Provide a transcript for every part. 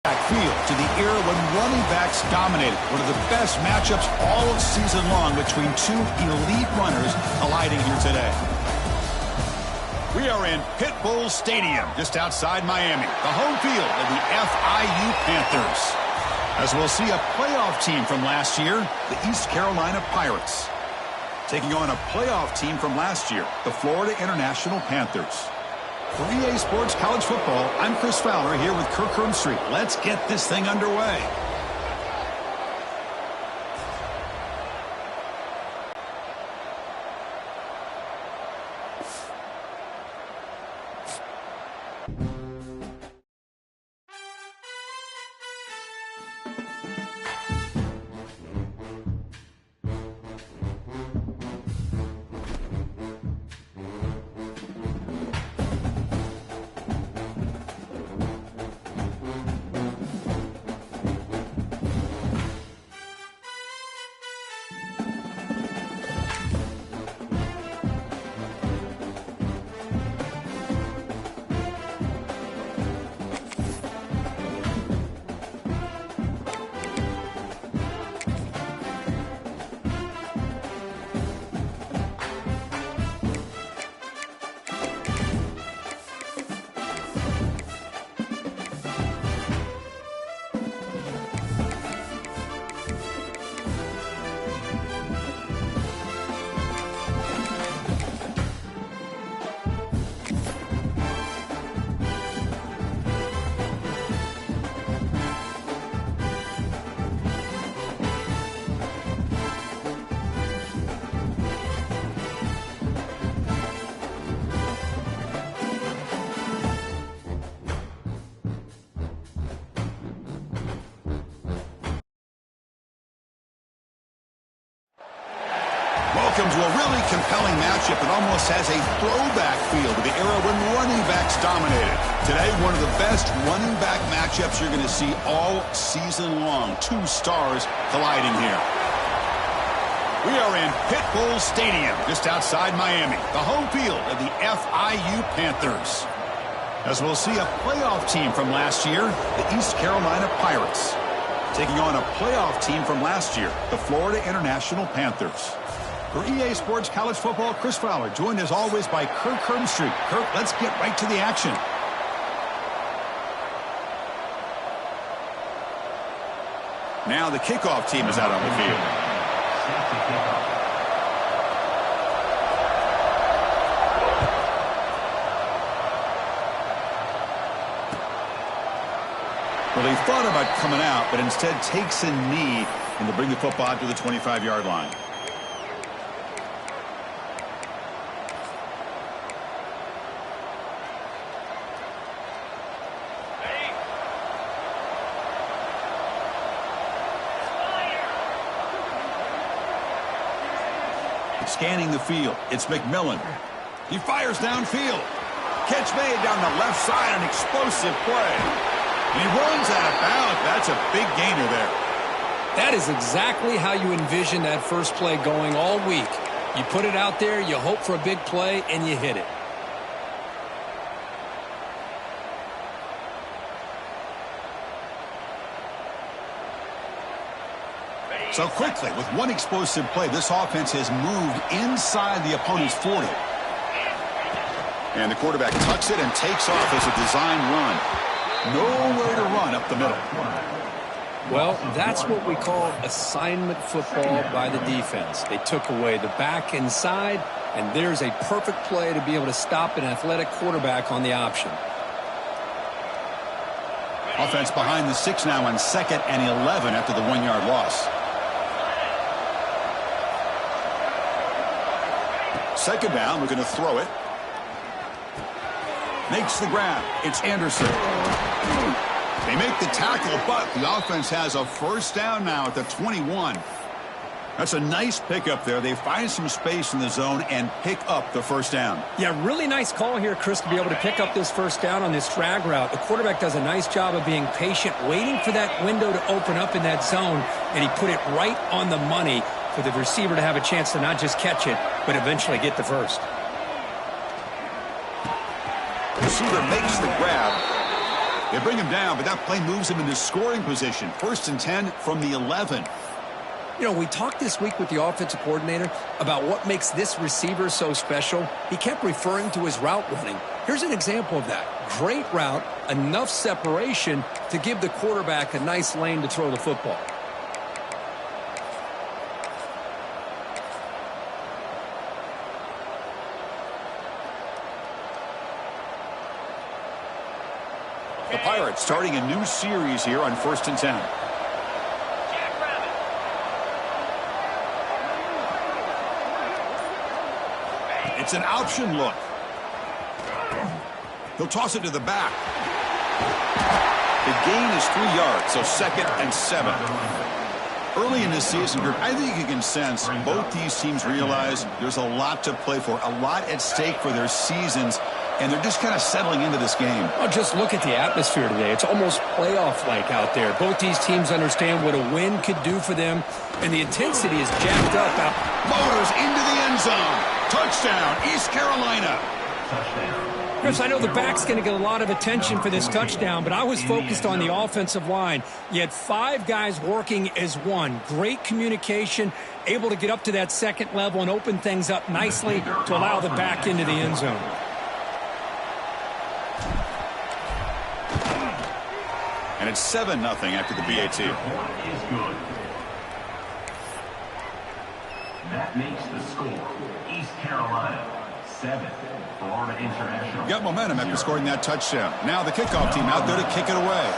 Field to the era when running backs dominated. One of the best matchups all season long between two elite runners colliding here today. We are in Pit Bull Stadium, just outside Miami, the home field of the FIU Panthers. As we'll see a playoff team from last year, the East Carolina Pirates, taking on a playoff team from last year, the Florida International Panthers. For EA Sports College Football, I'm Chris Fowler here with Kirk Herbstreit. Let's get this thing underway. Welcome to a really compelling matchup that almost has a throwback feel to the era when running backs dominated. Today, one of the best running back matchups you're going to see all season long. Two stars colliding here. We are in Pit Bull Stadium, just outside Miami, the home field of the FIU Panthers. As we'll see a playoff team from last year, the East Carolina Pirates, taking on a playoff team from last year, the Florida International Panthers. For EA Sports College Football, Chris Fowler, joined as always by Kirk Herbstreit. Kirk, let's get right to the action. Now the kickoff team is out on the field. Well, he thought about coming out, but instead takes a knee and to bring the football to the 25-yard line. Scanning the field, it's McMillan. He fires downfield. Catch made down the left side, an explosive play. And he runs out of bounds. That's a big gainer there. That is exactly how you envision that first play going all week. You put it out there, you hope for a big play, and you hit it. So quickly, with one explosive play, this offense has moved inside the opponent's 40. And the quarterback tucks it and takes off as a design run. Nowhere to run up the middle. Well, that's what we call assignment football by the defense. They took away the back inside, and there's a perfect play to be able to stop an athletic quarterback on the option. Offense behind the 6 now on 2nd and 11 after the 1-yard loss. Second down, we're going to throw it. Makes the grab. It's Anderson. They make the tackle, but the offense has a first down now at the 21. That's a nice pickup there. They find some space in the zone and pick up the first down. Yeah, really nice call here, Chris, to be able to pick up this first down on this drag route. The quarterback does a nice job of being patient, waiting for that window to open up in that zone, and he put it right on the money for the receiver to have a chance to not just catch it, but eventually get the first. Receiver makes the grab. They bring him down, but that play moves him into scoring position. 1st and 10 from the 11. You know, we talked this week with the offensive coordinator about what makes this receiver so special. He kept referring to his route running. Here's an example of that. Great route, enough separation to give the quarterback a nice lane to throw the football. The Pirates starting a new series here on 1st and 10. It's an option look. He'll toss it to the back. The gain is 3 yards, so 2nd and 7. Early in this season, I think you can sense both these teams realize there's a lot to play for, a lot at stake for their seasons, and they're just kind of settling into this game. Oh, just look at the atmosphere today. It's almost playoff-like out there. Both these teams understand what a win could do for them, and the intensity is jacked up. Motors into the end zone. Touchdown, East Carolina. Chris, I know the back's going to get a lot of attention for this touchdown, but I was focused on the offensive line. You had 5 guys working as one. Great communication, able to get up to that 2nd level and open things up nicely to allow the back into the end zone. And it's 7-0 after the BAT. That makes the score. East Carolina 7, Florida International. Got momentum after scoring that touchdown. Now the kickoff team out there to kick it away.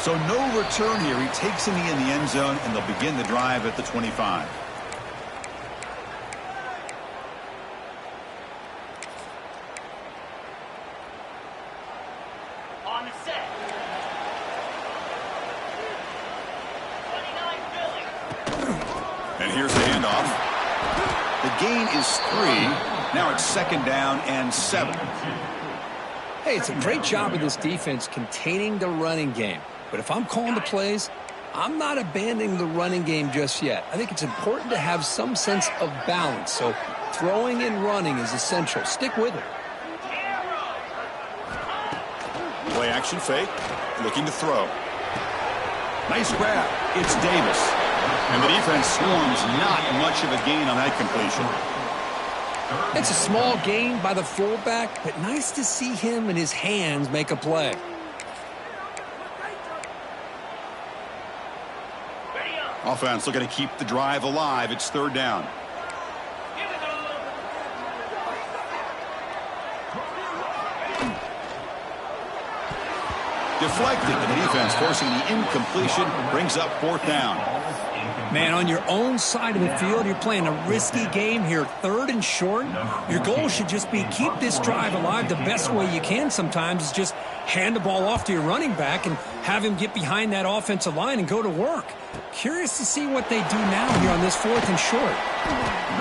So no return here. He takes him in the end zone, and they'll begin the drive at the 25. And here's the handoff. The gain is 3. Now it's 2nd down and 7. Hey, it's a great job of this defense containing the running game. But if I'm calling the plays, I'm not abandoning the running game just yet. I think it's important to have some sense of balance. So throwing and running is essential. Stick with it. Play action fake. Looking to throw. Nice grab. It's Davis. And the defense swarms, not much of a gain on that completion. It's a small gain by the fullback, but nice to see him and his hands make a play. Offense looking to keep the drive alive. It's 3rd down. Deflected. The defense forcing the incompletion. Brings up 4th down. Man, on your own side of the field, you're playing a risky game here. 3rd and short. Your goal should just be keep this drive alive. The best way you can sometimes is just hand the ball off to your running back and have him get behind that offensive line and go to work. Curious to see what they do now here on this 4th and short.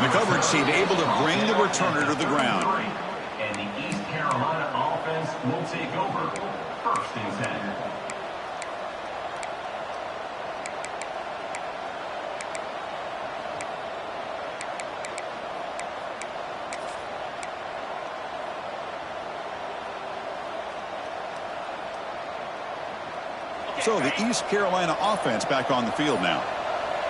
The coverage team able to bring the returner to the ground. And the East Carolina offense will take over. 1st and 10. So the East Carolina offense back on the field now.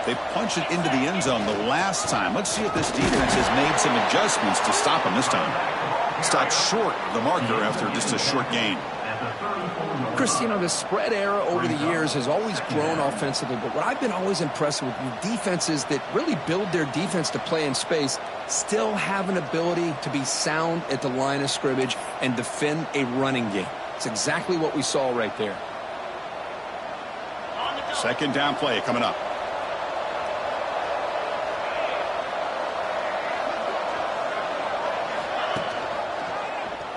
They punch it into the end zone the last time. Let's see if this defense has made some adjustments to stop them this time. Stopped short of the marker after just a short gain. Chris, you know, the spread era over the years has always grown offensively, but what I've been always impressed with defenses that really build their defense to play in space still have an ability to be sound at the line of scrimmage and defend a running game. It's exactly what we saw right there. 2nd down play coming up.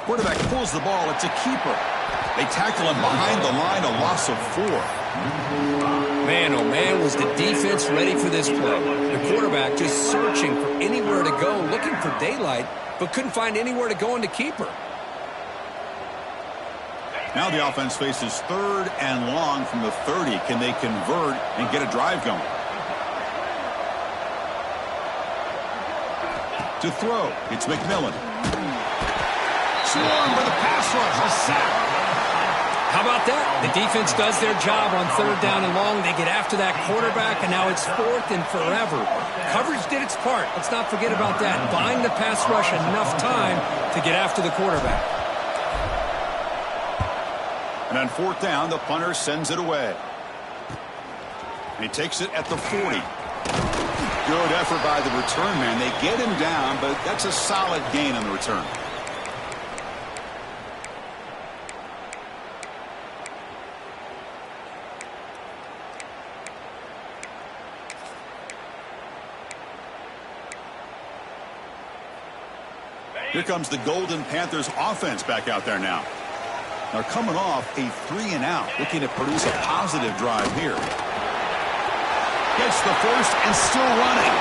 Quarterback pulls the ball. It's a keeper. They tackle him behind the line, a loss of 4. Man, oh man, was the defense ready for this play. The quarterback just searching for anywhere to go, looking for daylight, but couldn't find anywhere to go in the keeper. Now the offense faces 3rd and long from the 30. Can they convert and get a drive going? To throw, it's McMillan. Swarmed by the pass rush. A sack. How about that? The defense does their job on 3rd down and long. They get after that quarterback, and now it's 4th and forever. Coverage did its part. Let's not forget about that. Buying the pass rush enough time to get after the quarterback. And on 4th down, the punter sends it away. He takes it at the 40. Good effort by the return man. They get him down, but that's a solid gain on the return. Here comes the Golden Panthers offense back out there now. They're coming off a 3-and-out, looking to produce a positive drive here. Gets the first and still running.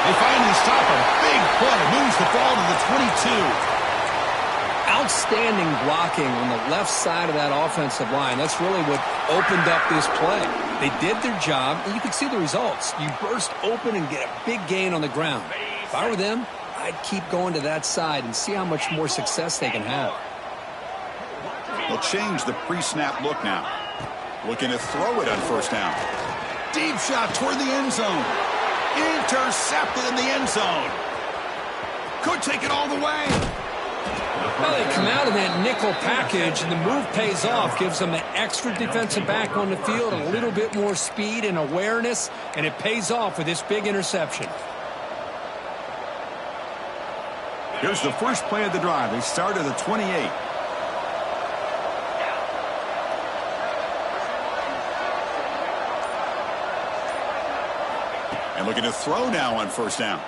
They finally stop a big play. Moves the ball to the 22. Outstanding blocking on the left side of that offensive line. That's really what opened up this play. They did their job, and you can see the results. You burst open and get a big gain on the ground. If I were them, I'd keep going to that side and see how much more success they can have. They'll change the pre-snap look now. Looking to throw it on 1st down. Deep shot toward the end zone. Intercepted in the end zone. Could take it all the way. Well, they come out of that nickel package, and the move pays off. Gives them an extra defensive back on the field, a little bit more speed and awareness, and it pays off with this big interception. Here's the first play of the drive. They start at the 28. And looking to throw now on 1st down. Oh,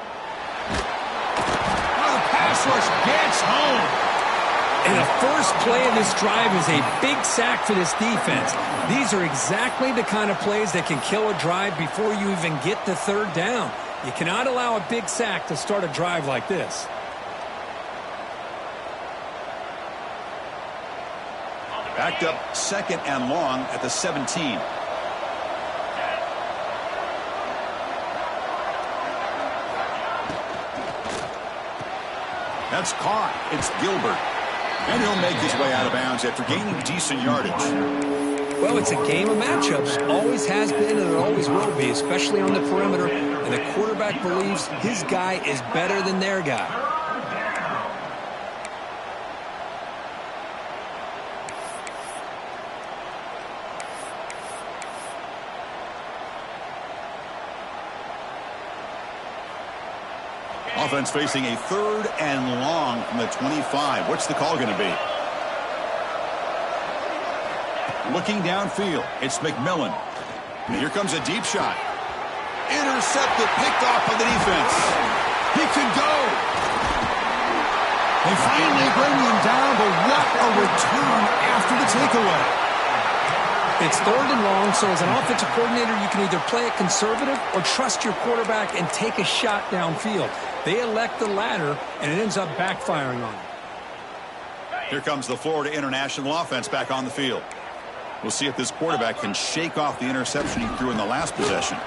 the pass rush gets home. And the first play of this drive is a big sack for this defense. These are exactly the kind of plays that can kill a drive before you even get to 3rd down. You cannot allow a big sack to start a drive like this. Backed up 2nd and long at the 17. That's caught. It's Gilbert. And he'll make his way out of bounds after gaining decent yardage. Well, it's a game of matchups. Always has been and it always will be, especially on the perimeter. And the quarterback believes his guy is better than their guy. Offense facing a 3rd and long from the 25. What's the call going to be? Looking downfield, it's McMillan. And here comes a deep shot. Intercepted, picked off by the defense. He could go. They finally bring him down, but what a return after the takeaway. It's 3rd and long, so as an offensive coordinator, you can either play it conservative or trust your quarterback and take a shot downfield. They elect the latter, and it ends up backfiring on them. Here comes the Florida International offense back on the field. We'll see if this quarterback can shake off the interception he threw in the last possession.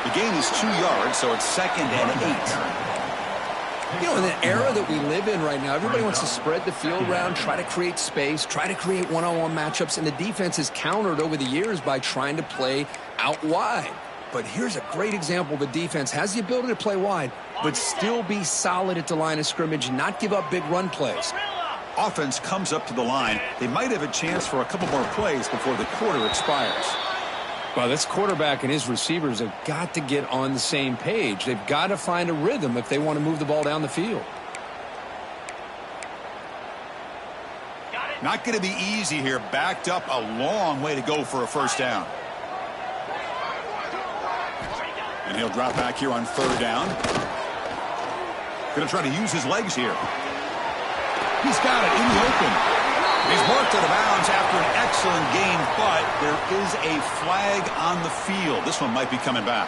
The gain is 2 yards, so it's 2nd and 8. You know, in the era that we live in right now, everybody wants to spread the field around, try to create space, try to create one-on-one matchups, and the defense is countered over the years by trying to play out wide. But here's a great example. The defense has the ability to play wide, but still be solid at the line of scrimmage, not give up big run plays. Offense comes up to the line. They might have a chance for a couple more plays before the quarter expires. Well, this quarterback and his receivers have got to get on the same page. They've got to find a rhythm if they want to move the ball down the field. Not going to be easy here. Backed up a long way to go for a 1st down. And he'll drop back here on 3rd down. Going to try to use his legs here. He's got it in the open. He's marked out of bounds after an excellent game, but there is a flag on the field. This one might be coming back.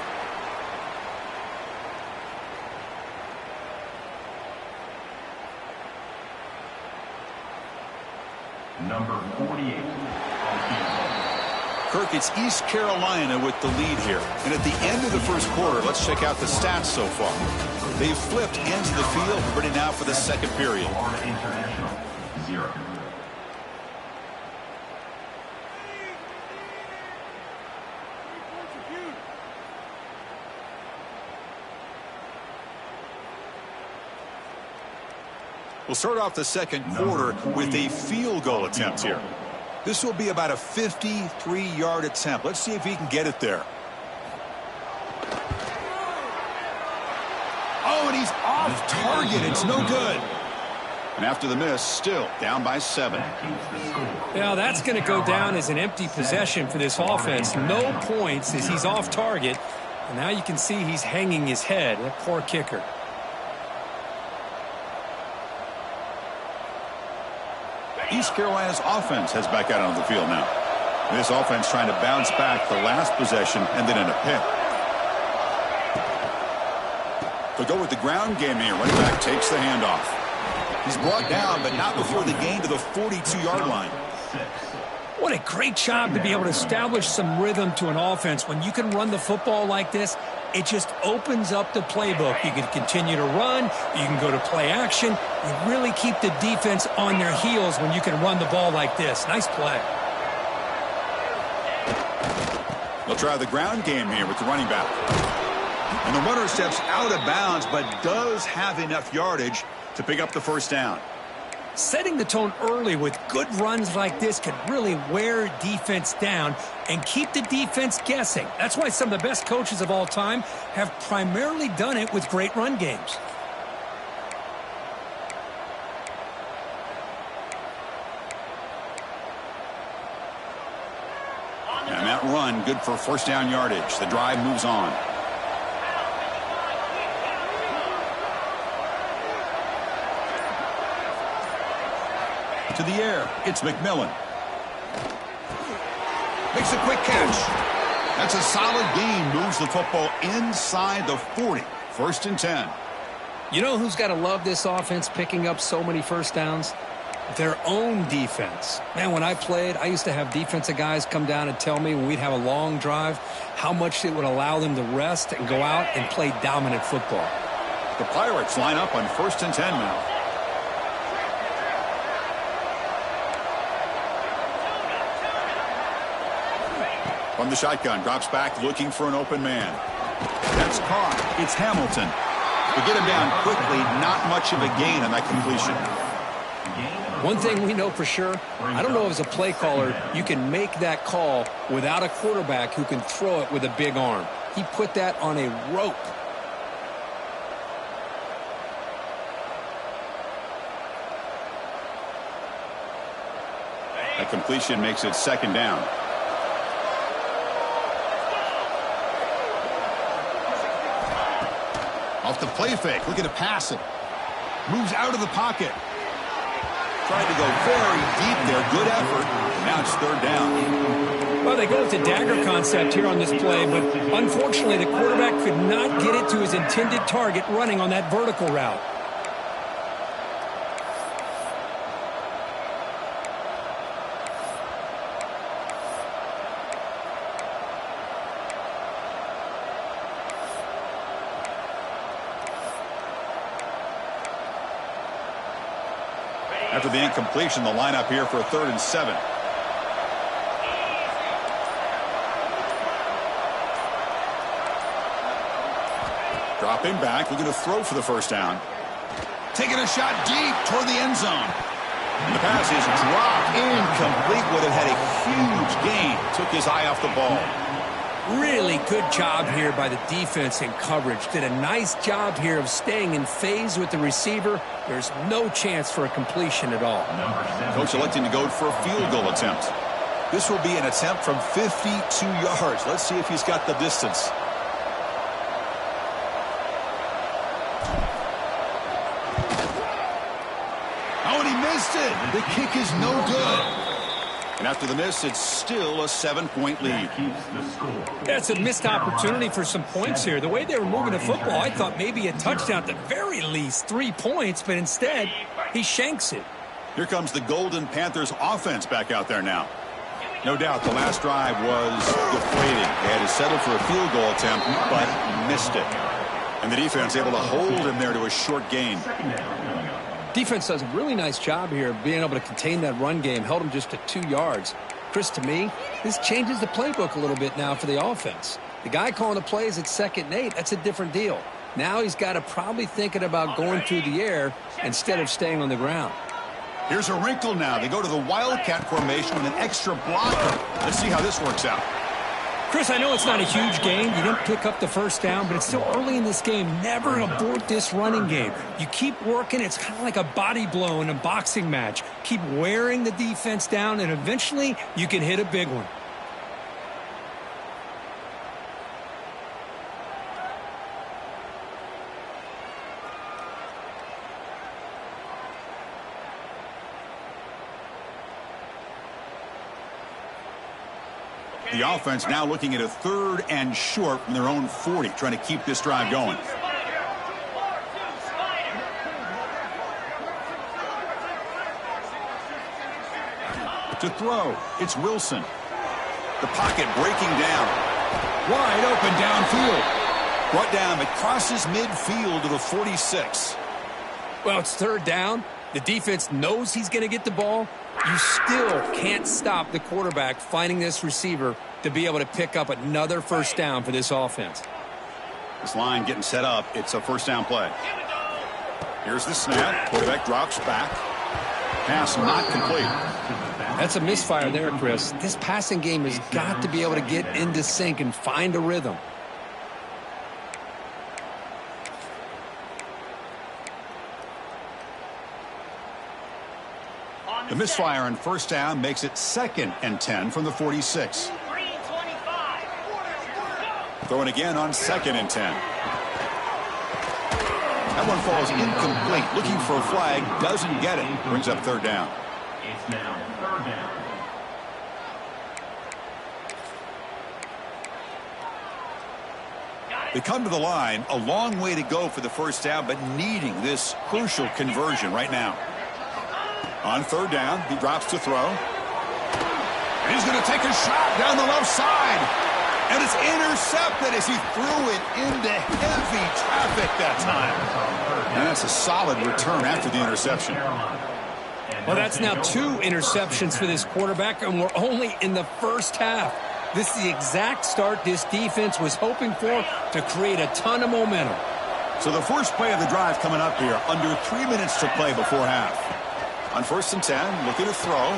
Number 48. Kirk, it's East Carolina with the lead here. And at the end of the first quarter, let's check out the stats so far. They've flipped ends of the field, ready now for the second period. Florida International, 0. We'll start off the second quarter with a field goal attempt here. This will be about a 53-yard attempt. Let's see if he can get it there. Oh, and he's off target. It's no good. And after the miss, still down by 7. Now that's going to go down as an empty possession for this offense. No points as he's off target. And now you can see he's hanging his head. That poor kicker. East Carolina's offense heads back out onto the field now. This offense trying to bounce back the last possession and then in a pick. They'll go with the ground game here. Running back takes the handoff. He's brought down, but not before the gain to the 42-yard line. What a great job to be able to establish some rhythm to an offense. When you can run the football like this, it just opens up the playbook. You can continue to run. You can go to play action. You really keep the defense on their heels when you can run the ball like this. Nice play. They'll try the ground game here with the running back. And the runner steps out of bounds, but does have enough yardage to pick up the first down. Setting the tone early with good runs like this can really wear defense down and keep the defense guessing. That's why some of the best coaches of all time have primarily done it with great run games. And that run, good for first down yardage. The drive moves on. To the air, it's McMillan. Makes a quick catch. That's a solid gain. Moves the football inside the 40. First and 10. You know who's got to love this offense picking up so many first downs? Their own defense. Man, when I played, I used to have defensive guys come down and tell me when we'd have a long drive how much it would allow them to rest and go out and play dominant football. The Pirates line up on first and 10 now. From the shotgun, drops back looking for an open man. That's caught. It's Hamilton. To get him down quickly, not much of a gain on that completion. One thing we know for sure, I don't know if as a play caller you can make that call without a quarterback who can throw it with a big arm. He put that on a rope. That completion makes it second down. Off the play fake, looking to pass it. Moves out of the pocket. Tried to go very deep there. Good effort. Now it's third down. Well, they go with the dagger concept here on this play, but unfortunately the quarterback could not get it to his intended target running on that vertical route. After the incompletion, the lineup here for a 3rd and 7. Dropping back, looking to throw for the first down. Taking a shot deep toward the end zone. And the pass is dropped incomplete. Would have had a huge gain. Took his eye off the ball. Really good job here by the defense in coverage. Did a nice job here of staying in phase with the receiver. There's no chance for a completion at all. Coach electing to go for a field goal attempt. This will be an attempt from 52 yards. Let's see if he's got the distance. Oh, and he missed it. The kick is no good. And after the miss, it's still a 7-point lead. That's a missed opportunity for some points here. The way they were moving the football, I thought maybe a touchdown, at the very least 3 points, but instead he shanks it. Here comes the Golden Panthers offense back out there now. No doubt the last drive was deflating. They had to settle for a field goal attempt, but missed it. And the defense able to hold him there to a short gain. Defense does a really nice job here of being able to contain that run game. Held him just to 2 yards. Chris, to me, this changes the playbook a little bit now for the offense. The guy calling the plays at 2nd and 8, that's a different deal. Now he's got to probably thinking about going through the air instead of staying on the ground. Here's a wrinkle now. They go to the Wildcat formation with an extra blocker. Let's see how this works out. Chris, I know it's not a huge gain. You didn't pick up the first down, but it's still early in this game. Never abort this running game. You keep working. It's kind of like a body blow in a boxing match. Keep wearing the defense down, and eventually you can hit a big one. The offense now looking at a 3rd and short from their own 40, trying to keep this drive going. To throw, it's Wilson. The pocket breaking down. Wide open downfield. Brought down, it crosses midfield to the 46. Well, it's 3rd down. The defense knows he's going to get the ball. You still can't stop the quarterback finding this receiver to be able to pick up another first down for this offense. This line getting set up. It's a first down play. Here's the snap. Quarterback drops back. Pass not complete. That's a misfire there, Chris. This passing game has got to be able to get into sync and find a rhythm. The misfire on first down makes it 2nd and 10 from the 46. Throwing again on 2nd and 10. That one falls incomplete. Looking for a flag. Doesn't get it. Brings up 3rd down. It's now 3rd down. They come to the line. A long way to go for the first down, but needing this crucial conversion right now. On 3rd down, he drops to throw. And he's going to take a shot down the left side. And it's intercepted as he threw it into heavy traffic that time. And that's a solid return after the interception. Well, that's now 2 interceptions for this quarterback, and we're only in the first half. This is the exact start this defense was hoping for to create a ton of momentum. So the first play of the drive coming up here, under 3 minutes to play before half. On 1st and 10, looking to throw.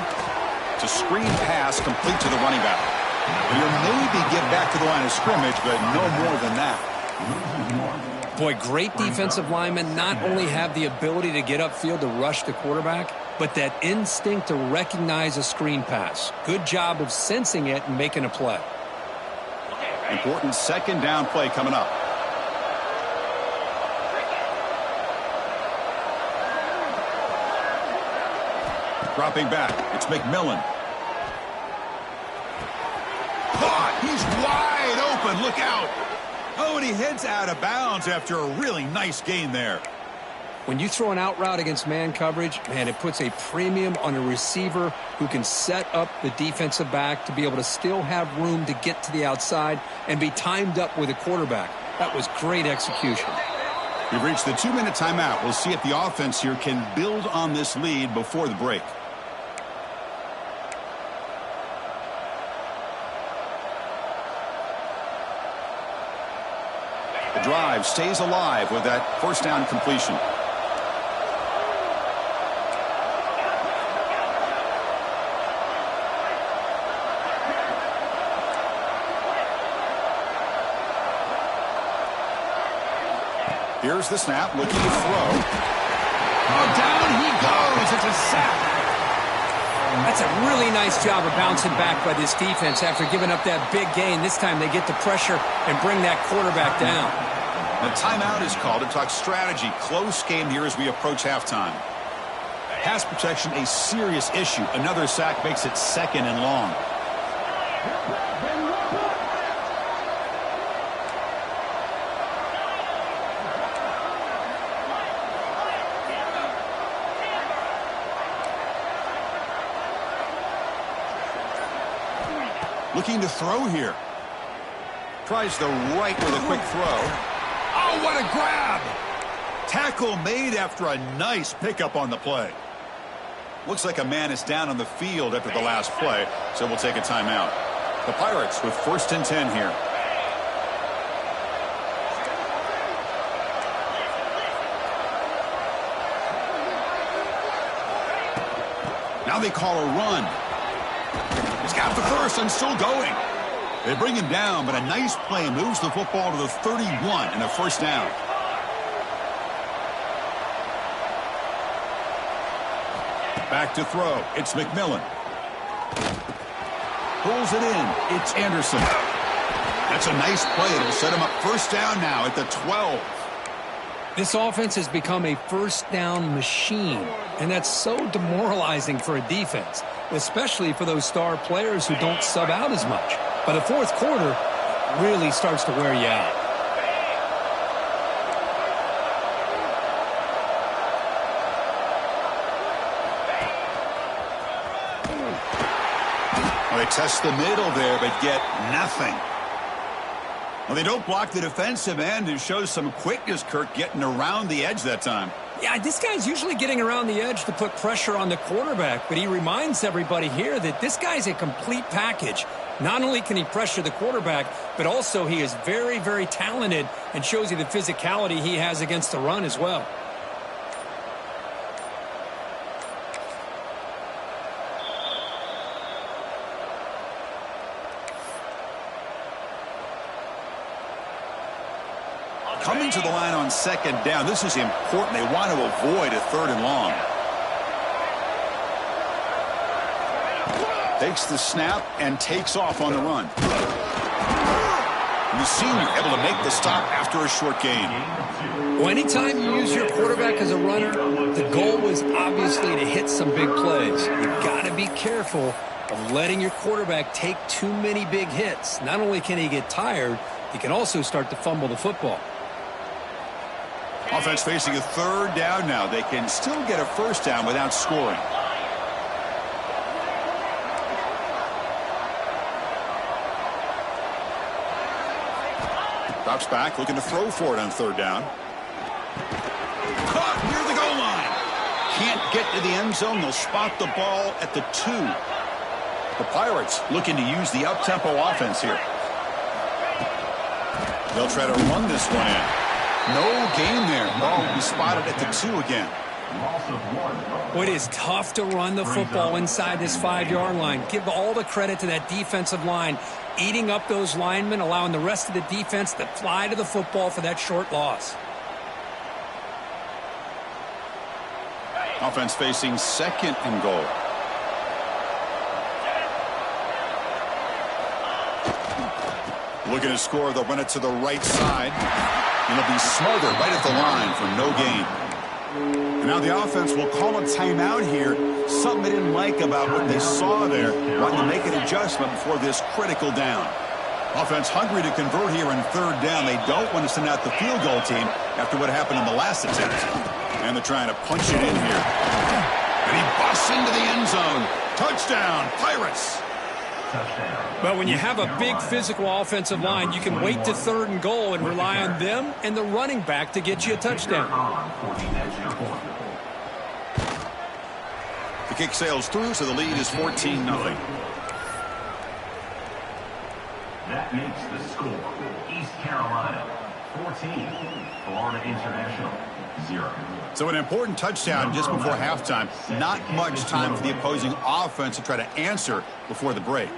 It's a screen pass complete to the running back. And he'll maybe get back to the line of scrimmage, but no more than that. Boy, great defensive linemen not only have the ability to get upfield to rush the quarterback, but that instinct to recognize a screen pass. Good job of sensing it and making a play. Important 2nd down play coming up. Dropping back, it's McMillan. Caught, he's wide open, look out. Oh, and he heads out of bounds after a really nice gain there. When you throw an out route against man coverage, man, it puts a premium on a receiver who can set up the defensive back to be able to still have room to get to the outside and be timed up with a quarterback. That was great execution. We've reached the 2-minute timeout. We'll see if the offense here can build on this lead before the break. The drive stays alive with that first down completion. Here's the snap, looking to throw. Oh, down he goes. It's a sack. That's a really nice job of bouncing back by this defense after giving up that big gain. This time they get the pressure and bring that quarterback down. The timeout is called to talk strategy. Close game here as we approach halftime. Pass protection, a serious issue. Another sack makes it 2nd and long. Looking to throw here. Tries the right with a quick throw. Oh, what a grab! Tackle made after a nice pickup on the play. Looks like a man is down on the field after the last play, so we'll take a timeout. The Pirates with 1st and 10 here. Now they call a run. He's got the first and still going. They bring him down, but a nice play moves the football to the 31 and a 1st down. Back to throw. It's McMillan. Pulls it in. It's Anderson. That's a nice play. It'll set him up 1st down now at the 12. This offense has become a 1st down machine, and that's so demoralizing for a defense, especially for those star players who don't sub out as much. By the 4th quarter, it really starts to wear you out. Well, they test the middle there, but get nothing. Well, they don't block the defensive end and shows some quickness, Kirk, getting around the edge that time. Yeah, this guy's usually getting around the edge to put pressure on the quarterback, but he reminds everybody here that this guy's a complete package. Not only can he pressure the quarterback, but also he is very, very talented and shows you the physicality he has against the run as well. Coming to the line on 2nd down. This is important. They want to avoid a 3rd and long. Takes the snap and takes off on the run. And the senior able to make the stop after a short gain. Well, anytime you use your quarterback as a runner, the goal is obviously to hit some big plays. You've got to be careful of letting your quarterback take too many big hits. Not only can he get tired, he can also start to fumble the football. Offense facing a 3rd down now. They can still get a 1st down without scoring. Drops back, looking to throw for it on 3rd down. Caught near the goal line. Can't get to the end zone. They'll spot the ball at the 2. The Pirates looking to use the up-tempo offense here. They'll try to run this one in. No gain there. Ball will be spotted at the 2 again. Well, it is tough to run the football inside this 5-yard line. Give all the credit to that defensive line, eating up those linemen, allowing the rest of the defense to fly to the football for that short loss. Offense facing 2nd and goal. Looking to score, they'll run it to the right side. And it'll be smothered right at the line for no gain. And now the offense will call a timeout here. Something they didn't like about what they saw there. Wanting to make an adjustment before this critical down. Offense hungry to convert here in 3rd down. They don't want to send out the field goal team after what happened in the last attempt. And they're trying to punch it in here. And he busts into the end zone. Touchdown, Pirates. Well, when you have a big physical offensive line, you can wait to 3rd and goal and rely on them and the running back to get you a touchdown. The kick sails through, so the lead is 14-0. That makes the score. East Carolina 14, Florida International 0. So an important touchdown just before halftime. Not much time for the opposing offense to try to answer before the break.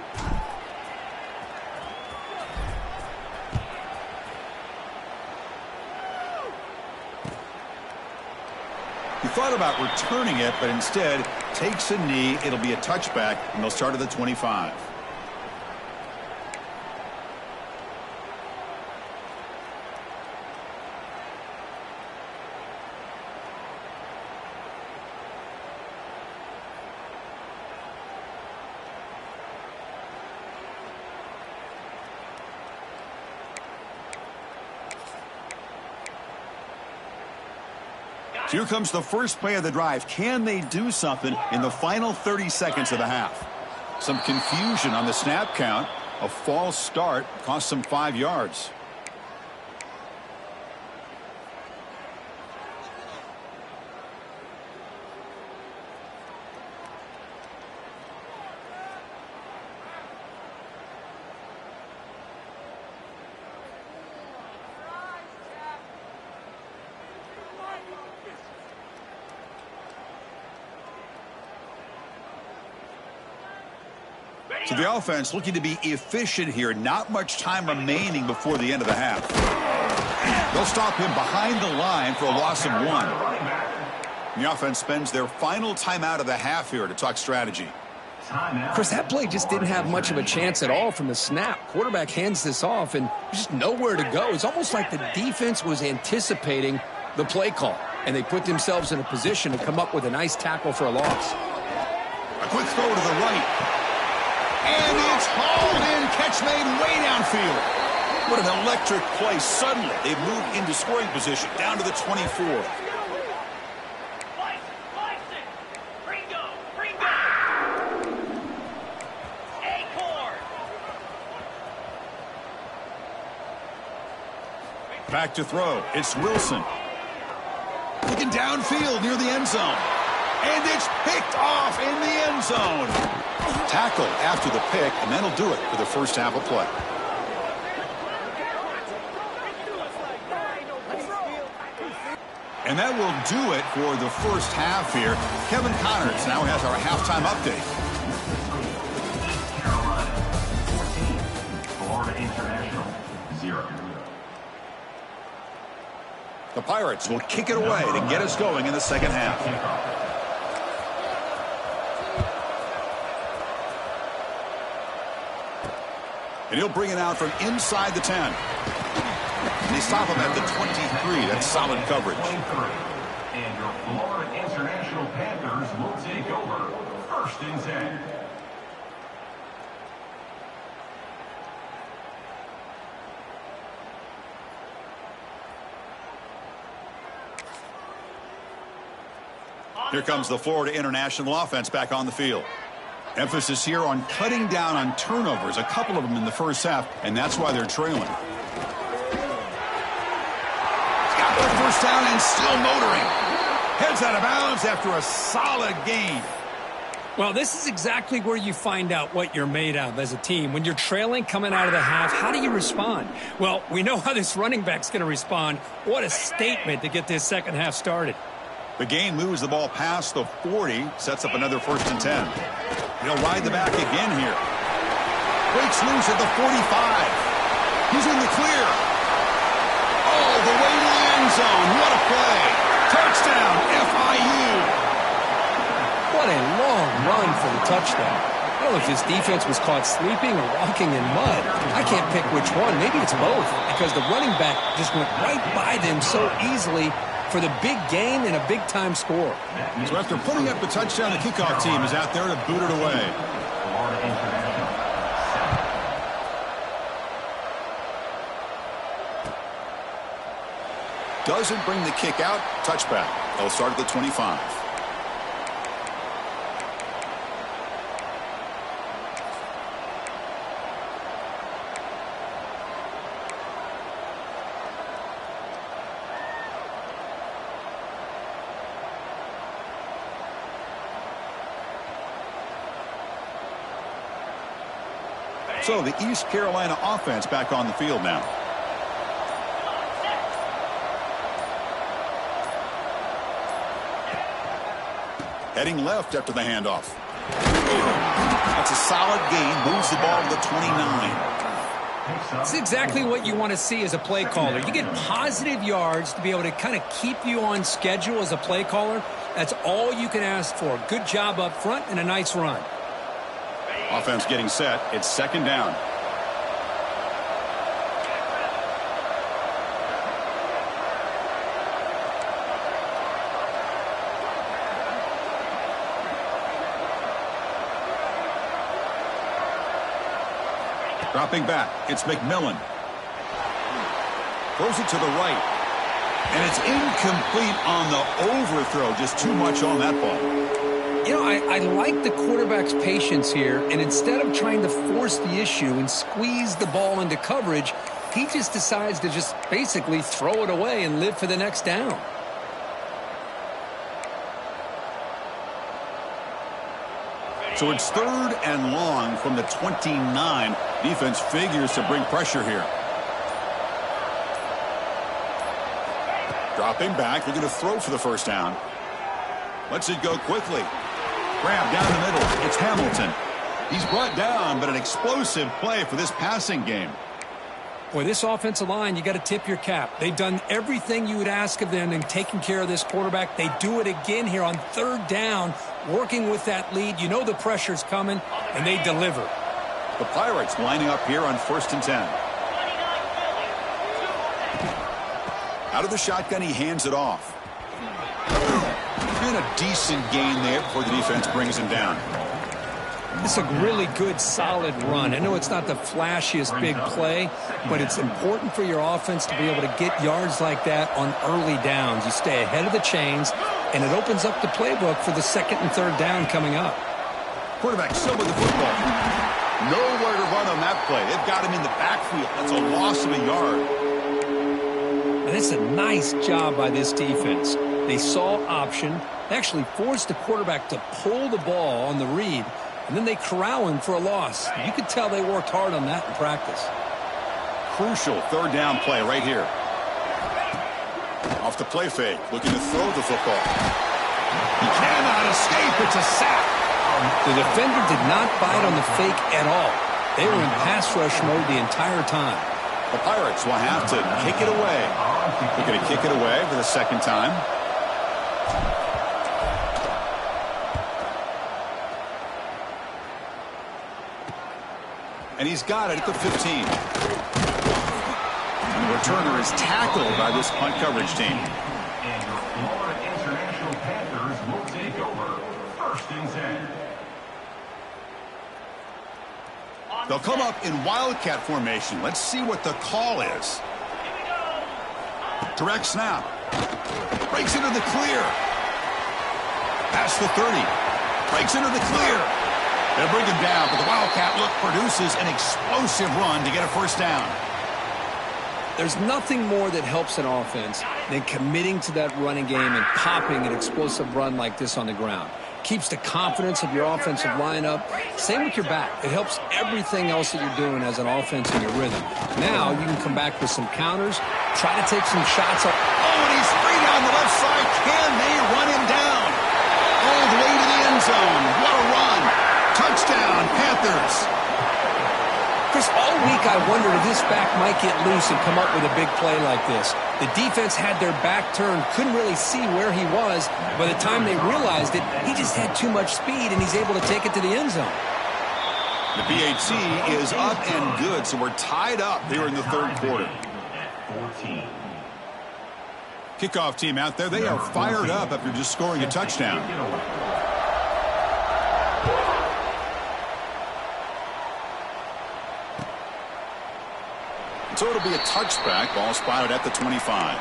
He thought about returning it, but instead takes a knee. It'll be a touchback, and they'll start at the 25. Here comes the first play of the drive. Can they do something in the final 30 seconds of the half? Some confusion on the snap count. A false start cost them 5 yards. So the offense looking to be efficient here. Not much time remaining before the end of the half. They'll stop him behind the line for a loss of 1. The offense spends their final timeout of the half here to talk strategy. Chris, that play just didn't have much of a chance at all from the snap. Quarterback hands this off, and there's just nowhere to go. It's almost like the defense was anticipating the play call, and they put themselves in a position to come up with a nice tackle for a loss. A quick throw to the right. And it's hauled in. Catch made way downfield. What an electric play. Suddenly, they've moved into scoring position down to the 24. Back to throw. It's Wilson. Looking downfield near the end zone. And it's picked off in the end zone. Tackle after the pick, and that'll do it for the first half of play. And that will do it for the first half here. Kevin Connors now has our halftime update. Carolina, 14. Florida International, 0. The Pirates will kick it away to get us going in the second half. And he'll bring it out from inside the 10. And they stop him at the 23. That's solid coverage. And your Florida International Panthers will take over 1st and 10. Here comes the Florida International offense back on the field. Emphasis here on cutting down on turnovers, a couple of them in the first half, and that's why they're trailing. He's got the first down and still motoring. Heads out of bounds after a solid gain. Well, this is exactly where you find out what you're made of as a team. When you're trailing coming out of the half, how do you respond? Well, we know how this running back's going to respond. What a statement to get this second half started. The gain moves the ball past the 40, sets up another 1st and 10. He'll ride the back again here. Breaks loose at the 45. He's in the clear. All the way to the end zone. What a play. Touchdown, FIU. What a long run for the touchdown. I don't know if this defense was caught sleeping or walking in mud. I can't pick which one. Maybe it's both, because the running back just went right by them so easily for the big gain and a big-time score. So after putting up the touchdown, the kickoff team is out there to boot it away. Florida International, 7. Doesn't bring the kick out. Touchback. They'll start at the 25. So the East Carolina offense back on the field now. Heading left after the handoff. That's a solid gain. Moves the ball to the 29. It's exactly what you want to see as a play caller. You get positive yards to be able to kind of keep you on schedule as a play caller. That's all you can ask for. Good job up front and a nice run. Offense getting set. It's 2nd down. Dropping back. It's McMillan. Throws it to the right. And it's incomplete on the overthrow. Just too much on that ball. You know, I like the quarterback's patience here, and instead of trying to force the issue and squeeze the ball into coverage, he just decides to just basically throw it away and live for the next down. So it's 3rd and long from the 29. Defense figures to bring pressure here. Dropping back, they're going to throw for the first down. Lets it go quickly. Grab down the middle. It's Hamilton. He's brought down, but an explosive play for this passing game. Boy, this offensive line, you got to tip your cap. They've done everything you would ask of them in taking care of this quarterback. They do it again here on 3rd down, working with that lead. You know the pressure's coming, and they deliver. The Pirates lining up here on 1st and 10. Out of the shotgun, he hands it off. And a decent gain there before the defense brings him down. It's a really good, solid run. I know it's not the flashiest big play, but it's important for your offense to be able to get yards like that on early downs. You stay ahead of the chains, and it opens up the playbook for the 2nd and 3rd down coming up. Quarterback still with the football. Nowhere to run on that play. They've got him in the backfield. That's a loss of a yard. And it's a nice job by this defense. They saw option. They actually forced the quarterback to pull the ball on the read, and then they corral him for a loss. You could tell they worked hard on that in practice. Crucial 3rd down play right here. Off the play fake, looking to throw the football. He cannot escape. It's a sack. The defender did not bite on the fake at all. They were in pass rush mode the entire time. The Pirates will have to kick it away. They're going to kick it away for the 2nd time. And he's got it at the 15. And the returner is tackled by this punt coverage team. And your Florida International Panthers will take over 1st and 10. They'll come up in Wildcat formation. Let's see what the call is. Direct snap. Breaks into the clear. Past the 30. Breaks into the clear. They'll bring him down, but the Wildcat look produces an explosive run to get a 1st down. There's nothing more that helps an offense than committing to that running game and popping an explosive run like this on the ground. Keeps the confidence of your offensive lineup. Same with your back. It helps everything else that you're doing as an offense in your rhythm. Now you can come back with some counters, try to take some shots. Oh, and he's free down the left side. Can they run him down? All the way to the end zone. What a run. Touchdown, Panthers. Chris, all week I wondered if this back might get loose and come up with a big play like this. The defense had their back turned, couldn't really see where he was. By the time they realized it, he just had too much speed, and he's able to take it to the end zone. The BAT is up and good, so we're tied up here in the 3rd quarter. 14. Kickoff team out there, they are fired up after just scoring a touchdown. So it'll be a touchback. Ball spotted at the 25.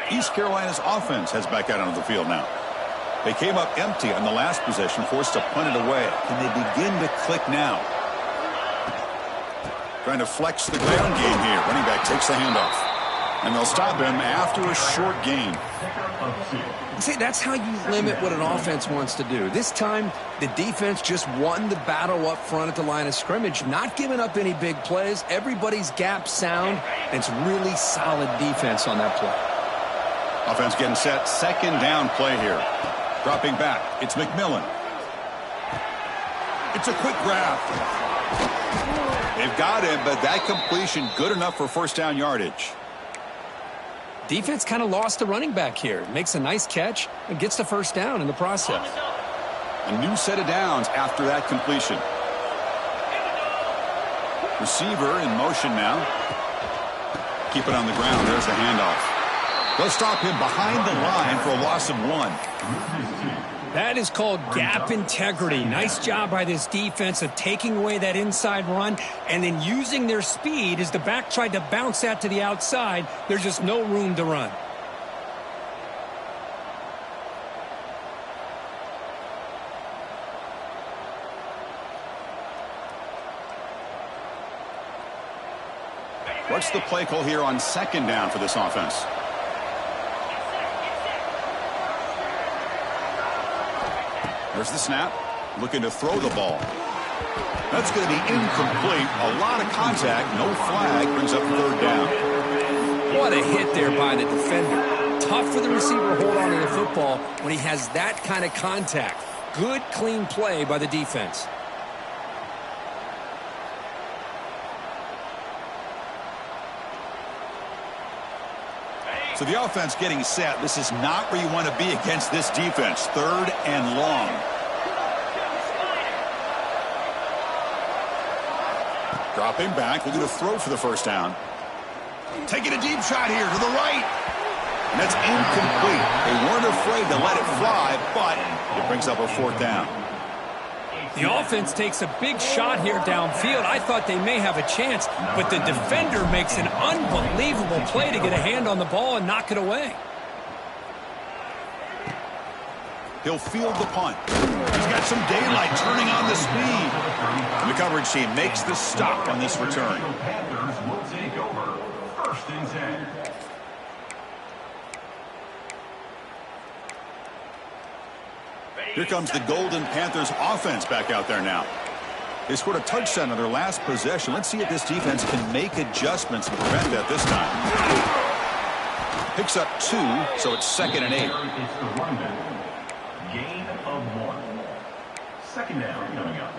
East Carolina's offense heads back out onto the field now. They came up empty on the last possession, forced to punt it away. Can they begin to click now? Trying to flex the ground game here. Running back takes the handoff. And they'll stop him after a short gain. See, that's how you limit what an offense wants to do. This time, the defense just won the battle up front at the line of scrimmage, not giving up any big plays. Everybody's gap sound, and it's really solid defense on that play. Offense getting set. 2nd down play here. Dropping back. It's McMillan. It's a quick grab. They've got him, but that completion good enough for 1st down yardage. Defense kind of lost the running back here. Makes a nice catch and gets the 1st down in the process. A new set of downs after that completion. Receiver in motion now. Keep it on the ground. There's the handoff. They'll stop him behind the line for a loss of 1. That is called gap integrity. Nice job by this defense of taking away that inside run and then using their speed as the back tried to bounce that to the outside. There's just no room to run. What's the play call here on 2nd down for this offense? There's the snap. Looking to throw the ball. That's going to be incomplete. A lot of contact. No flag. Brings up 3rd down. What a hit there by the defender. Tough for the receiver to hold on to the football when he has that kind of contact. Good, clean play by the defense. So the offense getting set. This is not where you want to be against this defense. 3rd and long. Dropping back. Looking to throw for the 1st down. Taking a deep shot here to the right. And that's incomplete. They weren't afraid to let it fly, but it brings up a 4th down. The offense takes a big shot here downfield. I thought they may have a chance, but the defender makes an unbelievable play to get a hand on the ball and knock it away. He'll field the punt. He's got some daylight turning on the speed. And the coverage team makes the stop on this return. Panthers will take over 1st and 10. Here comes the Golden Panthers offense back out there now. They scored a touchdown on their last possession. Let's see if this defense can make adjustments and prevent that this time. Picks up 2, so it's 2nd and 8. It's the running. Gain of 1. 2nd down coming up.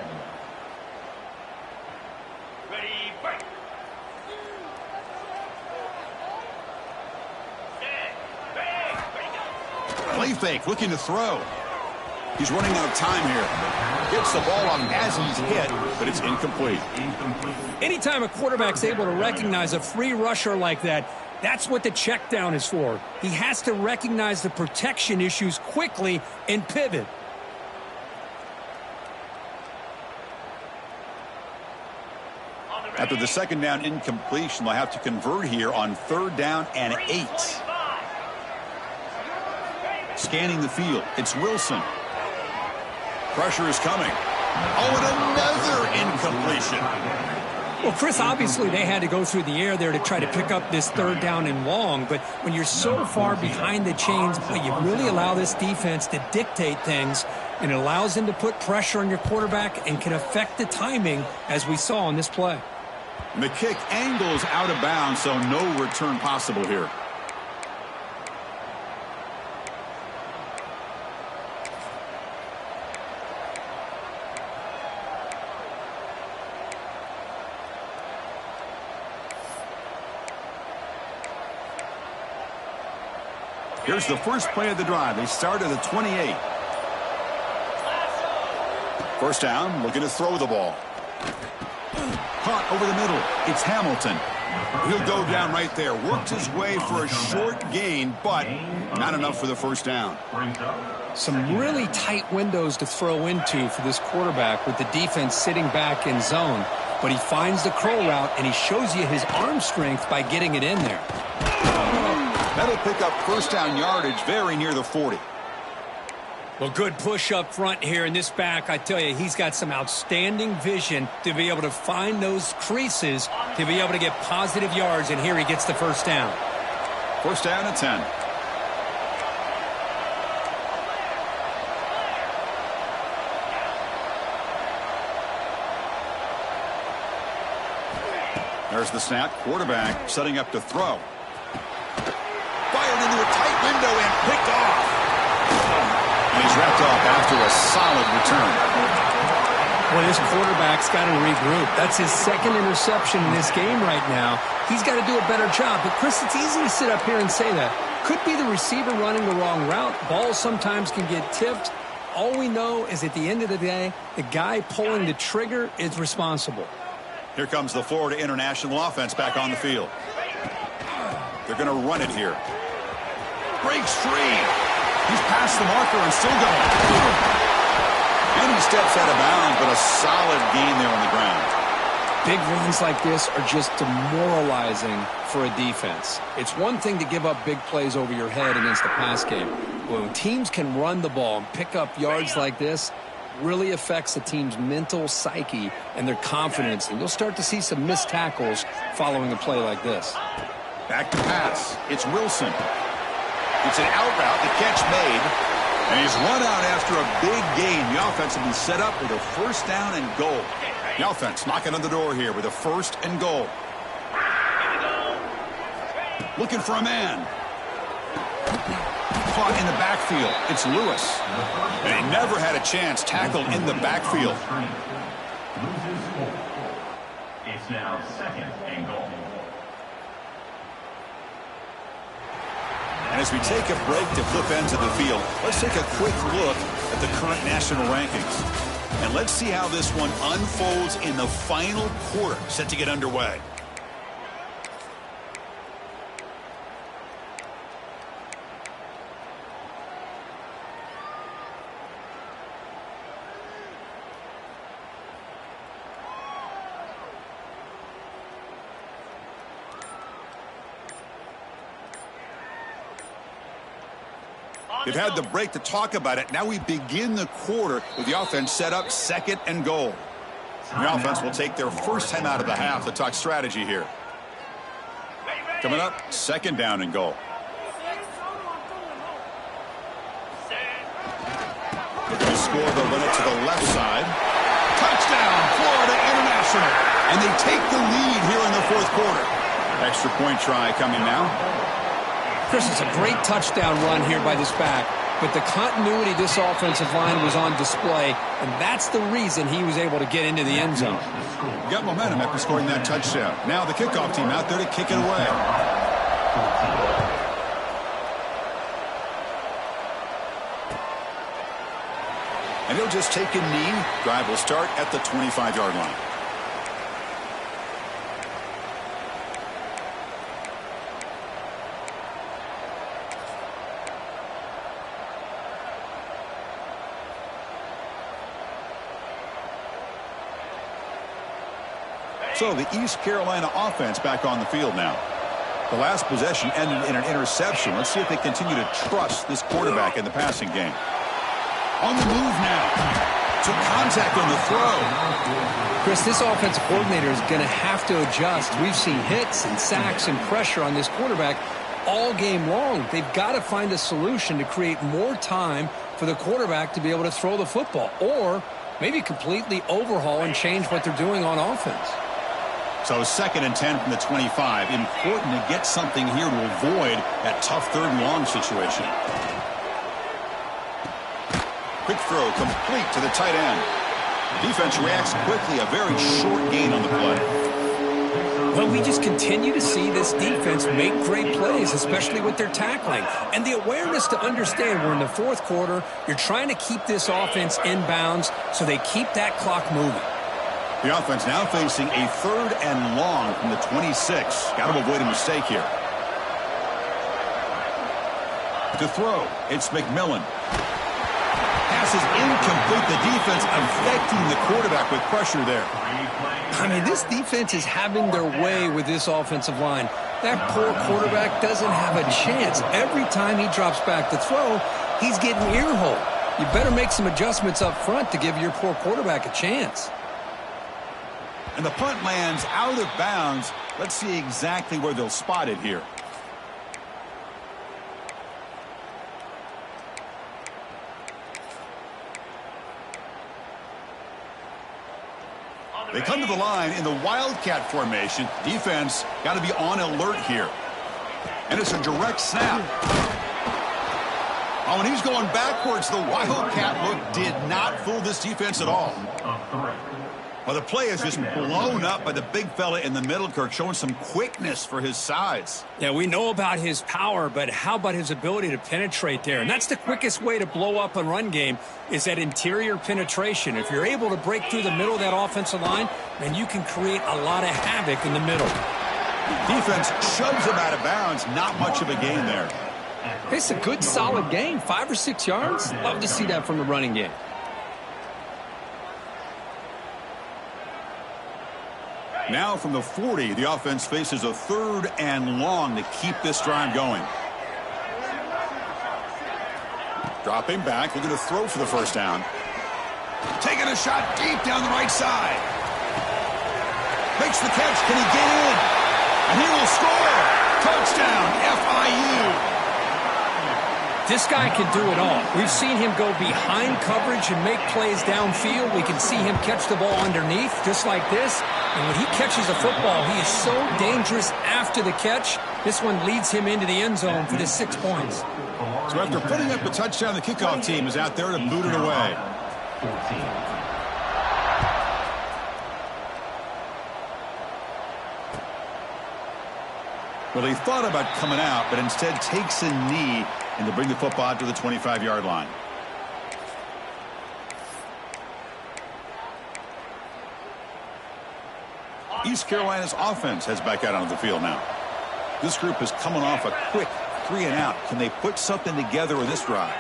Ready, fight. Play fake, looking to throw. He's running out of time here. Gets the ball off as he's hit, but it's incomplete. Anytime a quarterback's able to recognize a free rusher like that, that's what the check down is for. He has to recognize the protection issues quickly and pivot. After the 2nd down incompletion, they'll have to convert here on 3rd down and 8. Scanning the field, it's Wilson. Pressure is coming. Oh, and another incompletion. Well, Chris, obviously they had to go through the air there to try to pick up this 3rd down and long, but when you're so far behind the chains, you really allow this defense to dictate things, and it allows them to put pressure on your quarterback and can affect the timing, as we saw on this play. And the kick angles out of bounds, so no return possible here. Here's the first play of the drive. They start at the 28. 1st down, looking to throw the ball. Caught over the middle. It's Hamilton. He'll go down right there. Worked his way for a short gain, but not enough for the 1st down. Some really tight windows to throw into for this quarterback with the defense sitting back in zone. But he finds the curl route, and he shows you his arm strength by getting it in there. That'll pick up 1st down yardage very near the 40. Well, good push up front here in this back. I tell you, he's got some outstanding vision to be able to find those creases, to be able to get positive yards, and here he gets the 1st down. 1st down at 10. There's the snap. Quarterback setting up to throw. Fired into a tight window and picked off. And he's wrapped up after a solid return. Well, this quarterback's got to regroup. That's his 2nd interception in this game right now. He's got to do a better job. But, Chris, it's easy to sit up here and say that. Could be the receiver running the wrong route. Balls sometimes can get tipped. All we know is at the end of the day, the guy pulling the trigger is responsible. Here comes the Florida International offense back on the field. They're going to run it here. breaks free. He's past the marker and still going. And he steps out of bounds, but a solid gain there on the ground. Big runs like this are just demoralizing for a defense. It's one thing to give up big plays over your head against the pass game. When teams can run the ball and pick up yards like this, really affects the team's mental psyche and their confidence. And you'll start to see some missed tackles following a play like this. Back to pass. It's Wilson. It's an out route. The catch made. And he's run out after a big gain. The offense will be set up with a first down and goal. The offense knocking on the door here with a first and goal. Looking for a man. Caught in the backfield. It's Lewis. And he never had a chance tackled in the backfield. It's now second and goal. And as we take a break to flip ends of the field, let's take a quick look at the current national rankings. And let's see how this one unfolds in the final quarter, set to get underway. They've had the break to talk about it. Now we begin the quarter with the offense set up second and goal. The offense will take their first time out of the half to talk strategy here. Coming up, second down and goal. Looking to score, they'll run it to the left side. Touchdown, Florida International. And they take the lead here in the fourth quarter. Extra point try coming now. Chris, it's a great touchdown run here by this back, but the continuity of this offensive line was on display, and that's the reason he was able to get into the end zone. Got momentum after scoring that touchdown. Now the kickoff team out there to kick it away. And he'll just take a knee. Drive will start at the 25-yard line. So the East Carolina offense back on the field now. The last possession ended in an interception. Let's see if they continue to trust this quarterback in the passing game. On the move now. Took contact on the throw. Chris, this offensive coordinator is going to have to adjust. We've seen hits and sacks and pressure on this quarterback all game long. They've got to find a solution to create more time for the quarterback to be able to throw the football, or maybe completely overhaul and change what they're doing on offense. So second and 10 from the 25. Important to get something here to avoid that tough third and long situation. Quick throw complete to the tight end. Defense reacts quickly. A very short gain on the play. Well, we just continue to see this defense make great plays, especially with their tackling. And the awareness to understand we're in the fourth quarter, you're trying to keep this offense in bounds so they keep that clock moving. The offense now facing a third and long from the 26. Got to avoid a mistake here. To throw, it's McMillan. Pass is incomplete. The defense affecting the quarterback with pressure there. I mean, this defense is having their way with this offensive line. That poor quarterback doesn't have a chance. Every time he drops back to throw, he's getting ear-hole. You better make some adjustments up front to give your poor quarterback a chance. And the punt lands out of bounds. Let's see exactly where they'll spot it here. They come to the line in the Wildcat formation. Defense got to be on alert here. And it's a direct snap. Oh, and he's going backwards. The Wildcat look did not fool this defense at all. Well, the play is just blown up by the big fella in the middle, Kirk, showing some quickness for his size. Yeah, we know about his power, but how about his ability to penetrate there? And that's the quickest way to blow up a run game is that interior penetration. If you're able to break through the middle of that offensive line, then you can create a lot of havoc in the middle. Defense shoves him out of bounds. Not much of a gain there. It's a good, solid game. 5 or 6 yards. Love to see that from the running game. Now from the 40, the offense faces a 3rd and long to keep this drive going. Dropping back, looking to throw for the first down. Taking a shot deep down the right side. Makes the catch. Can he get in? And he will score. Touchdown, FIU. This guy can do it all. We've seen him go behind coverage and make plays downfield. We can see him catch the ball underneath, just like this. And when he catches a football, he is so dangerous after the catch. This one leads him into the end zone for the 6 points. So after putting up the touchdown, the kickoff team is out there to boot it away. 14. Well, he thought about coming out, but instead takes a knee and to bring the football out to the 25-yard line. East Carolina's offense heads back out onto the field now. This group is coming off a quick 3-and-out. Can they put something together with this drive?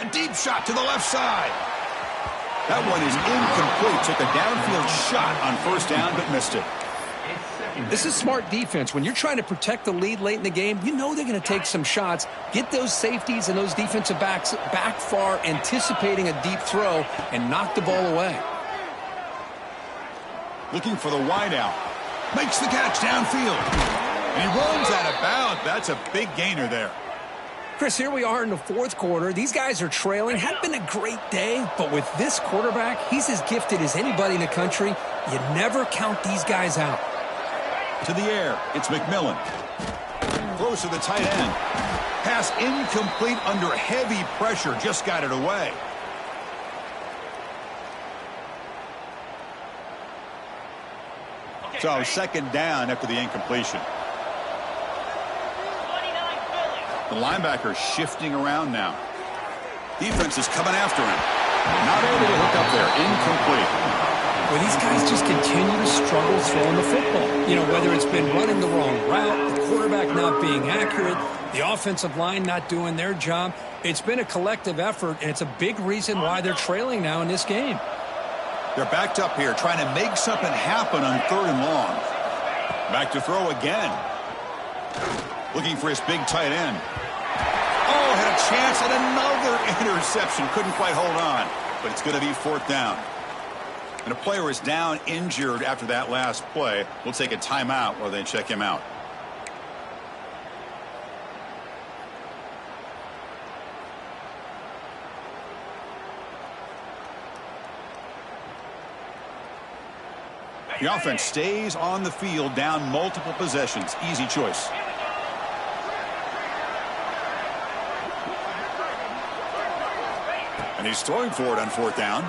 A deep shot to the left side. That one is incomplete. Took a downfield shot on first down, but missed it. This is smart defense. When you're trying to protect the lead late in the game, you know they're going to take some shots. Get those safeties and those defensive backs back far, anticipating a deep throw, and knock the ball away. Looking for the wideout. Makes the catch downfield. And he runs out of bounds. That's a big gainer there. Chris, here we are in the 4th quarter. These guys are trailing. Had been a great day, but with this quarterback, he's as gifted as anybody in the country. You never count these guys out. To the air, it's McMillan. Throws to the tight end. Pass incomplete under heavy pressure. Just got it away. So 2nd down after the incompletion. The linebacker shifting around now. Defense is coming after him. Not able to hook up there. Incomplete. Well, these guys just continue to struggle throwing the football. You know, whether it's been running the wrong route, the quarterback not being accurate, the offensive line not doing their job. It's been a collective effort, and it's a big reason why they're trailing now in this game. They're backed up here, trying to make something happen on 3rd and long. Back to throw again. Looking for his big tight end. Oh, had a chance at another interception. Couldn't quite hold on, but it's going to be 4th down. And a player is down injured after that last play. We'll take a timeout while they check him out. The offense stays on the field, down multiple possessions. Easy choice. And he's throwing for it on 4th down.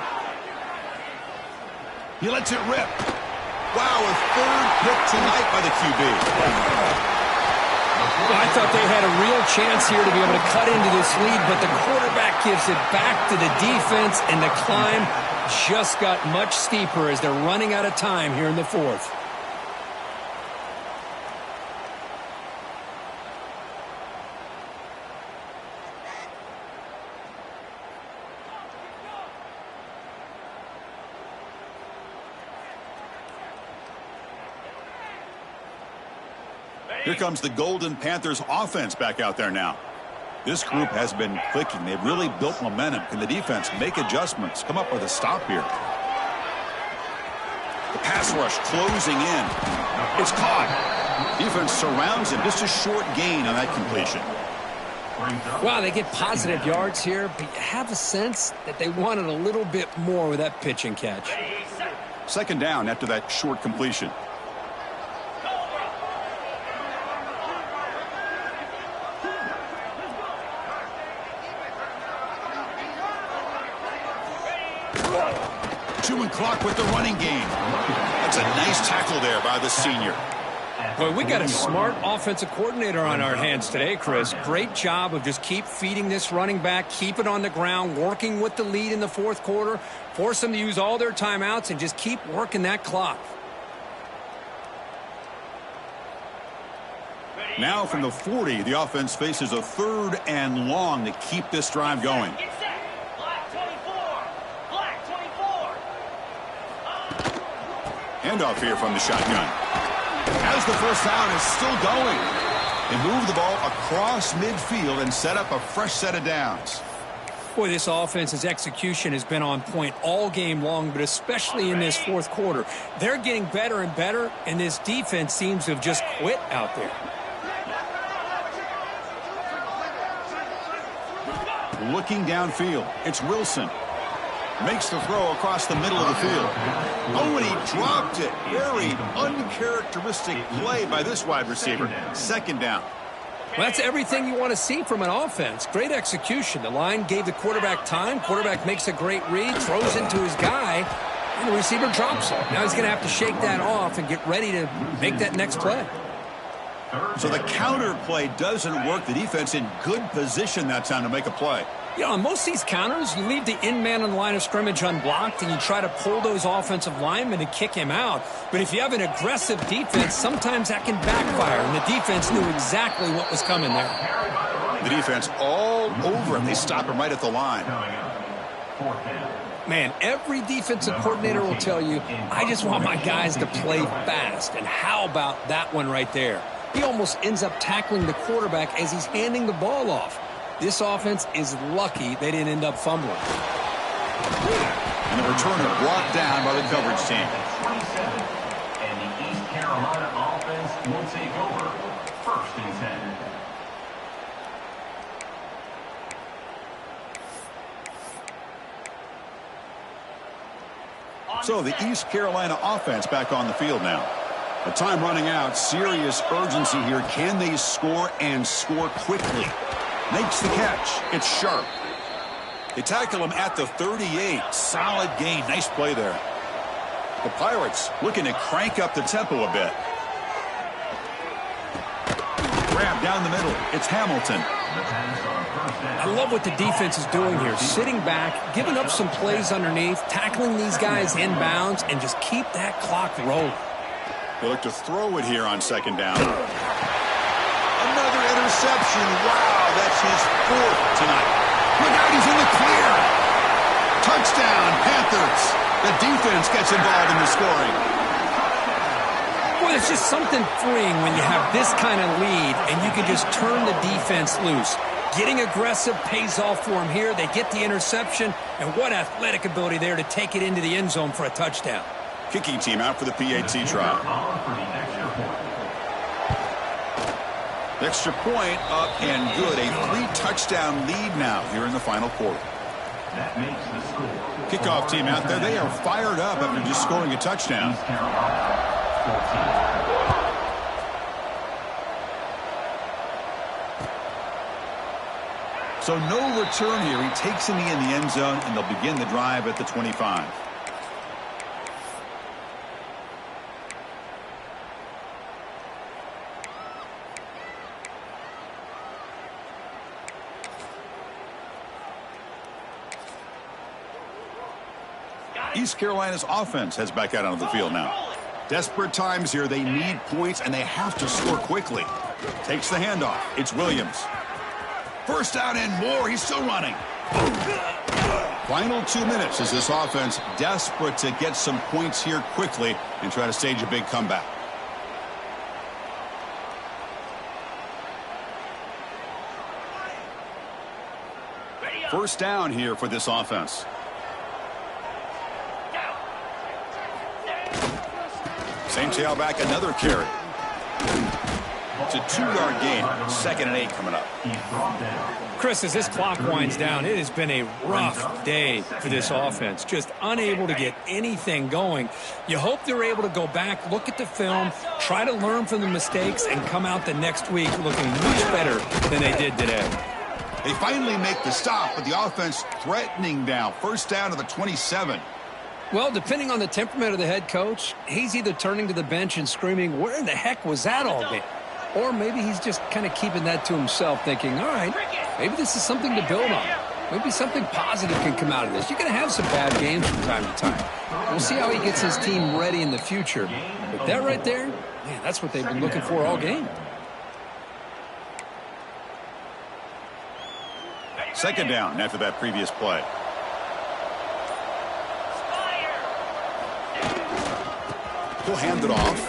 He lets it rip. Wow, a 3rd pick tonight by the QB. Well, I thought they had a real chance here to be able to cut into this lead, but the quarterback gives it back to the defense, and the climb just got much steeper as they're running out of time here in the 4th. Here comes the Golden Panthers offense back out there now. This group has been clicking. They've really built momentum. Can the defense make adjustments? Come up with a stop here. The pass rush closing in. It's caught. Defense surrounds him. Just a short gain on that completion. Wow, they get positive yards here, but you have a sense that they wanted a little bit more with that pitch and catch. 2nd down after that short completion. Chewing clock with the running game. That's a nice tackle there by the senior. Boy, we got a smart offensive coordinator on our hands today, Chris. Great job of just keep feeding this running back, keep it on the ground, working with the lead in the 4th quarter, force them to use all their timeouts, and just keep working that clock. Now from the 40, the offense faces a 3rd and long to keep this drive going. Handoff here from the shotgun. As the first down is still going. They move the ball across midfield and set up a fresh set of downs. Boy, this offense's execution has been on point all game long, but especially in this 4th quarter. They're getting better and better, and this defense seems to have just quit out there. Looking downfield, it's Wilson. Makes the throw across the middle of the field. Oh, and he dropped it. Very uncharacteristic play by this wide receiver. 2nd down. Well, that's everything you want to see from an offense. Great execution. The line gave the quarterback time. Quarterback makes a great read, throws into his guy, and the receiver drops it. Now he's going to have to shake that off and get ready to make that next play. So the counter play doesn't work. The defense in good position that time to make a play. You know, on most of these counters, you leave the in-man on the line of scrimmage unblocked, and you try to pull those offensive linemen and kick him out. But if you have an aggressive defense, sometimes that can backfire, and the defense knew exactly what was coming there. The defense all over him. They stop him right at the line. Man, every defensive coordinator will tell you, I just want my guys to play fast. And how about that one right there? He almost ends up tackling the quarterback as he's handing the ball off. This offense is lucky they didn't end up fumbling. And the returner brought down by the coverage team. 27, and the East Carolina offense will take over 1st and 10. So the East Carolina offense back on the field now. The time running out. Serious urgency here. Can they score and score quickly? Makes the catch. It's Sharp. They tackle him at the 38. Solid gain. Nice play there. The Pirates looking to crank up the tempo a bit. Grab down the middle. It's Hamilton. I love what the defense is doing here. Sitting back, giving up some plays underneath, tackling these guys inbounds, and just keep that clock rolling. They look to throw it here on 2nd down. Another interception. Wow, that's his 4th tonight. Look out, he's in the clear. Touchdown, Panthers. The defense gets involved in the scoring. Boy, there's just something freeing when you have this kind of lead and you can just turn the defense loose. Getting aggressive pays off for them here. They get the interception, and what athletic ability there to take it into the end zone for a touchdown. Kicking team out for the PAT try. Extra point up and good. A 3-touchdown lead now here in the final quarter. That makes the score. Kickoff team out there. They are fired up after just scoring a touchdown. East Carolina 14. So no return here. He takes in the end zone, and they'll begin the drive at the 25. East Carolina's offense heads back out onto the field now. Desperate times here. They need points, and they have to score quickly. Takes the handoff. It's Williams. First down and more. He's still running. Final 2 minutes as this offense desperate to get some points here quickly and try to stage a big comeback. First down here for this offense. Same tailback, another carry. It's a 2-yard gain. 2nd and 8 coming up. Chris, as this clock winds down, it has been a rough day for this offense. Just unable to get anything going. You hope they're able to go back, look at the film, try to learn from the mistakes, and come out the next week looking much better than they did today. They finally make the stop, but the offense threatening now. First down to the 27. Well, depending on the temperament of the head coach, he's either turning to the bench and screaming, where in the heck was that all day? Or maybe he's just kind of keeping that to himself, thinking, all right, maybe this is something to build on. Maybe something positive can come out of this. You're going to have some bad games from time to time. We'll see how he gets his team ready in the future. But that right there, man, that's what they've been looking for all game. Second down after that previous play. He'll hand it off.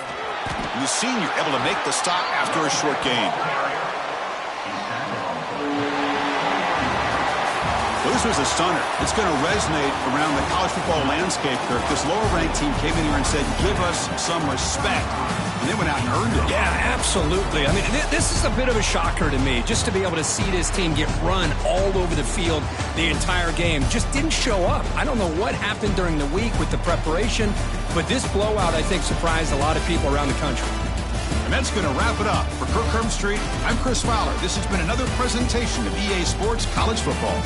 And the senior able to make the stop after a short gain. Well, this was a stunner. It's going to resonate around the college football landscape, Kirk. This lower-ranked team came in here and said, give us some respect. And they went out and earned it. Yeah, absolutely. I mean, this is a bit of a shocker to me, just to be able to see this team get run all over the field the entire game. Just didn't show up. I don't know what happened during the week with the preparation, but this blowout, I think, surprised a lot of people around the country. And that's going to wrap it up. For Kirk Street, I'm Chris Fowler. This has been another presentation of EA Sports College Football.